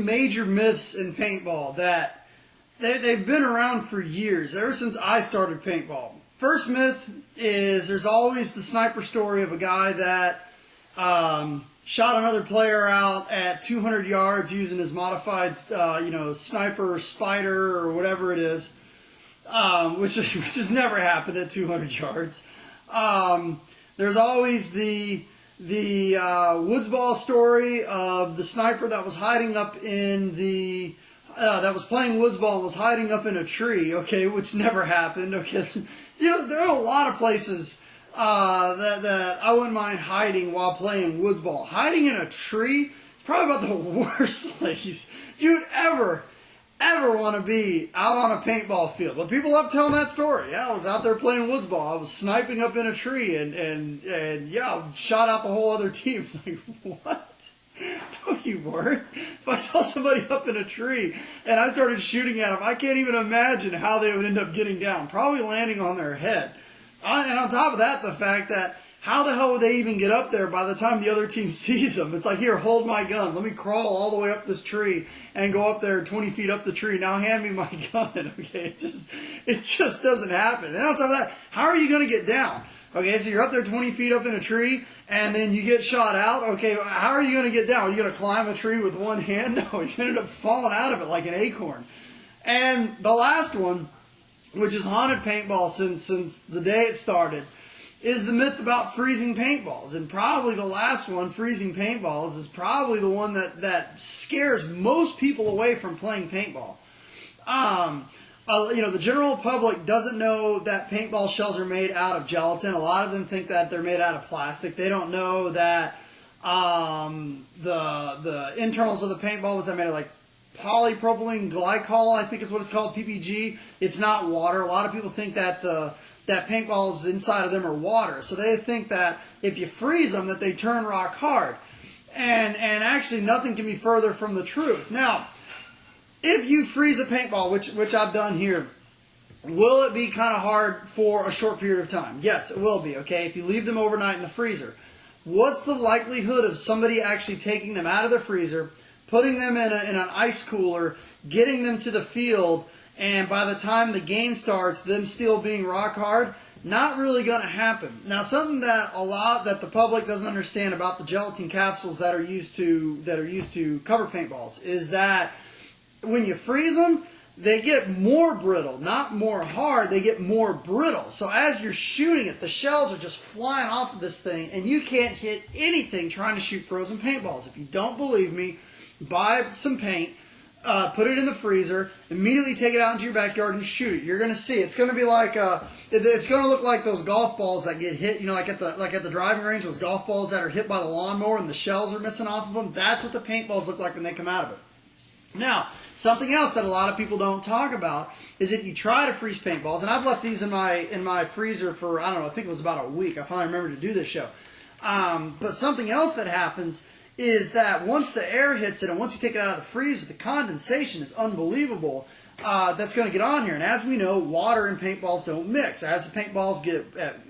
major myths in paintball that they've been around for years, ever since I started paintball. First myth is there's always the sniper story of a guy that shot another player out at 200 yards using his modified, sniper spider or whatever it is, which has never happened at 200 yards. There's always the woods ball story of the sniper that was hiding up in that was playing woods ball and was hiding up in a tree, okay, which never happened, okay. There are a lot of places that I wouldn't mind hiding while playing woods ball. Hiding in a tree is probably about the worst place you'd ever want to be out on a paintball field. But people love telling that story. Yeah, I was out there playing woods ball. I was sniping up in a tree and yeah, shot out the whole other team. It's like, what? No, you weren't. If I saw somebody up in a tree and I started shooting at them, I can't even imagine how they would end up getting down. Probably landing on their head. And on top of that, the fact that how the hell would they even get up there by the time the other team sees them? It's like, here, hold my gun. Let me crawl all the way up this tree and go up there 20 feet up the tree. Now hand me my gun. Okay, it just doesn't happen. And on top of that, how are you going to get down? Okay, so you're up there 20 feet up in a tree, and then you get shot out. Okay, how are you going to get down? Are you going to climb a tree with one hand? No, you ended up falling out of it like an acorn. And the last one, which has haunted paintball since the day it started, is the myth about freezing paintballs. And probably the last one, freezing paintballs, is probably the one that scares most people away from playing paintball. The general public doesn't know that paintball shells are made out of gelatin. A lot of them think that they're made out of plastic. They don't know that the internals of the paintball was made of like polypropylene glycol, I think is what it's called, PPG. It's not water. A lot of people think that that paintballs inside of them are water. So they think that if you freeze them, that they turn rock hard. And actually nothing can be further from the truth. Now, if you freeze a paintball, which I've done here, will it be kind of hard for a short period of time? Yes, it will be, okay, if you leave them overnight in the freezer. What's the likelihood of somebody actually taking them out of the freezer, putting them in an ice cooler, getting them to the field, and by the time the game starts, them still being rock hard? Not really going to happen. Now, something that the public doesn't understand about the gelatin capsules that are used to cover paintballs is that when you freeze them, they get more brittle, not more hard, they get more brittle. So as you're shooting it, the shells are just flying off of this thing, and you can't hit anything trying to shoot frozen paintballs. If you don't believe me, buy some paint, put it in the freezer, immediately take it out into your backyard and shoot it. You're going to see. It's going to be like it's going to look like those golf balls that get hit, like at the driving range, those golf balls that are hit by the lawnmower and the shells are missing off of them. That's what the paintballs look like when they come out of it. Now, something else that a lot of people don't talk about is if you try to freeze paintballs, and I've left these in my freezer for, I don't know, I think it was about a week. I finally remembered to do this show. But something else that happens is that once the air hits it and once you take it out of the freezer, the condensation is unbelievable. That's going to get on here. And as we know, water and paintballs don't mix. As the paintballs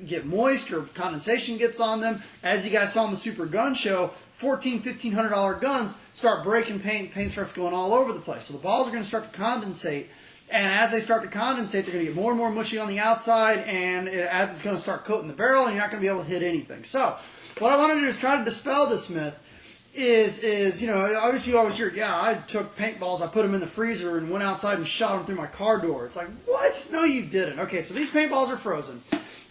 get moist or condensation gets on them, as you guys saw in the Super Gun Show, $1,400, $1,500 guns start breaking paint. Paint starts going all over the place. So the balls are going to start to condensate. And as they start to condensate, they're going to get more and more mushy on the outside. And as it's going to start coating the barrel, and you're not going to be able to hit anything. So what I want to do is try to dispel this myth. Obviously you always hear, yeah, I took paintballs, I put them in the freezer and went outside and shot them through my car door. It's like, what? No, you didn't. Okay, so these paintballs are frozen.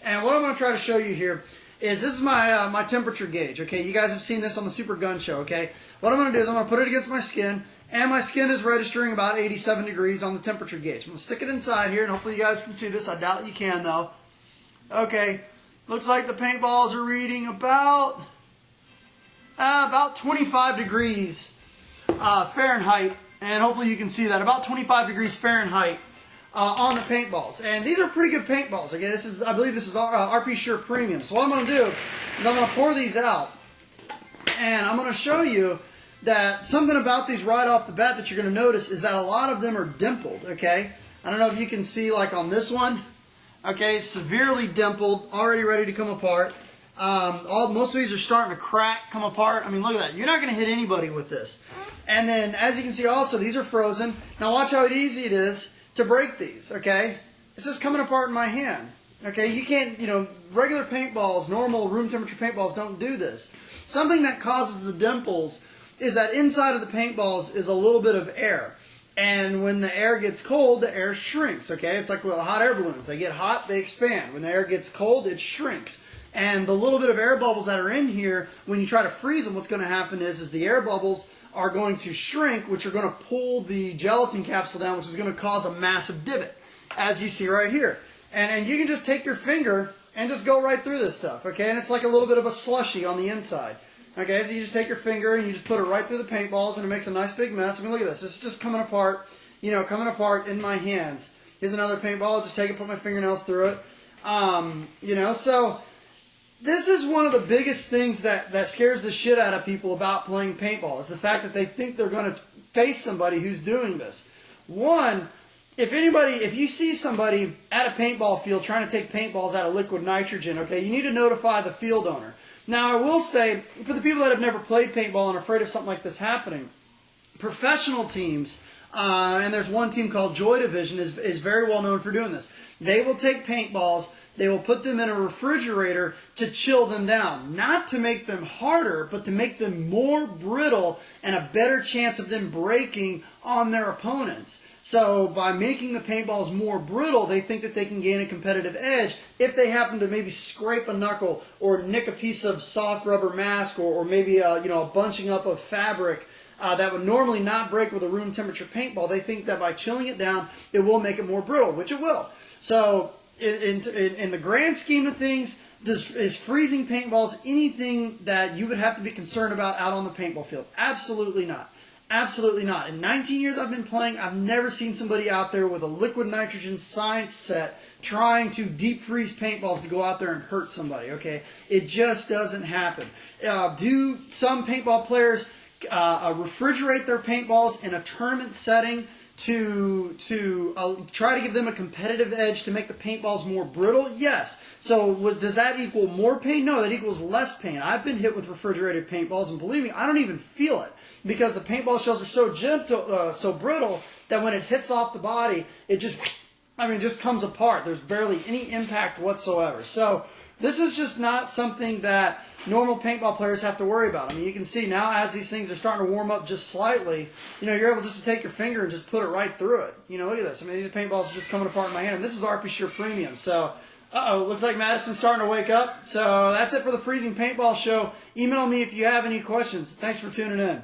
And what I'm going to try to show you here is this is my temperature gauge, okay? You guys have seen this on the Super Gun Show, okay? What I'm going to do is I'm going to put it against my skin, and my skin is registering about 87 degrees on the temperature gauge. I'm going to stick it inside here, and hopefully you guys can see this. I doubt you can, though. Okay, looks like the paintballs are reading about 25 degrees Fahrenheit, and hopefully you can see that, about 25 degrees Fahrenheit on the paintballs. And these are pretty good paintballs. Okay, I believe this is RP Sure Premium. So what I'm going to do is I'm going to pour these out, and I'm going to show you that something about these right off the bat that you're going to notice is that a lot of them are dimpled, okay? I don't know if you can see, like on this one, okay, severely dimpled, already ready to come apart. Most of these are starting to crack, come apart. I mean, look at that. You're not going to hit anybody with this. And then, as you can see also, these are frozen. Now watch how easy it is to break these, okay? It's just coming apart in my hand. Okay, you can't, regular paintballs, normal room temperature paintballs don't do this. Something that causes the dimples is that inside of the paintballs is a little bit of air. And when the air gets cold, the air shrinks, okay? It's like with hot air balloons. They get hot, they expand. When the air gets cold, it shrinks. And the little bit of air bubbles that are in here, when you try to freeze them, what's going to happen is the air bubbles are going to shrink, which are going to pull the gelatin capsule down, which is going to cause a massive divot, as you see right here. And you can just take your finger and just go right through this stuff, okay? And it's like a little bit of a slushy on the inside. Okay, so you just take your finger and you just put it right through the paintballs and it makes a nice big mess. I mean, look at this. This is just coming apart, coming apart in my hands. Here's another paintball. I'll just take it, put my fingernails through it. So this is one of the biggest things that scares the shit out of people about playing paintball is the fact that they think they're going to face somebody who's doing this. One, if you see somebody at a paintball field trying to take paintballs out of liquid nitrogen, okay, you need to notify the field owner. Now, I will say, for the people that have never played paintball and are afraid of something like this happening, professional teams, and there's one team called Joy Division, is very well known for doing this. They will take paintballs, they will put them in a refrigerator to chill them down. Not to make them harder, but to make them more brittle and a better chance of them breaking on their opponents. So by making the paintballs more brittle, they think that they can gain a competitive edge if they happen to maybe scrape a knuckle or nick a piece of soft rubber mask or maybe a bunching up of fabric that would normally not break with a room temperature paintball. They think that by chilling it down, it will make it more brittle, which it will. So in the grand scheme of things, is freezing paintballs anything that you would have to be concerned about out on the paintball field? Absolutely not. Absolutely not. In 19 years I've been playing, I've never seen somebody out there with a liquid nitrogen science set trying to deep freeze paintballs to go out there and hurt somebody, okay? It just doesn't happen. Do some paintball players refrigerate their paintballs in a tournament setting to try to give them a competitive edge to make the paintballs more brittle? Yes. So does that equal more pain? No, that equals less pain. I've been hit with refrigerated paintballs, and believe me, I don't even feel it because the paintball shells are so gentle, so brittle that when it hits off the body, it just comes apart. There's barely any impact whatsoever. So this is just not something that normal paintball players have to worry about. I mean, you can see now as these things are starting to warm up just slightly, you're able just to take your finger and just put it right through it. Look at this. I mean, these paintballs are just coming apart in my hand. And this is RP Shear Premium. So, looks like Madison's starting to wake up. So that's it for the Freezing Paintball Show. Email me if you have any questions. Thanks for tuning in.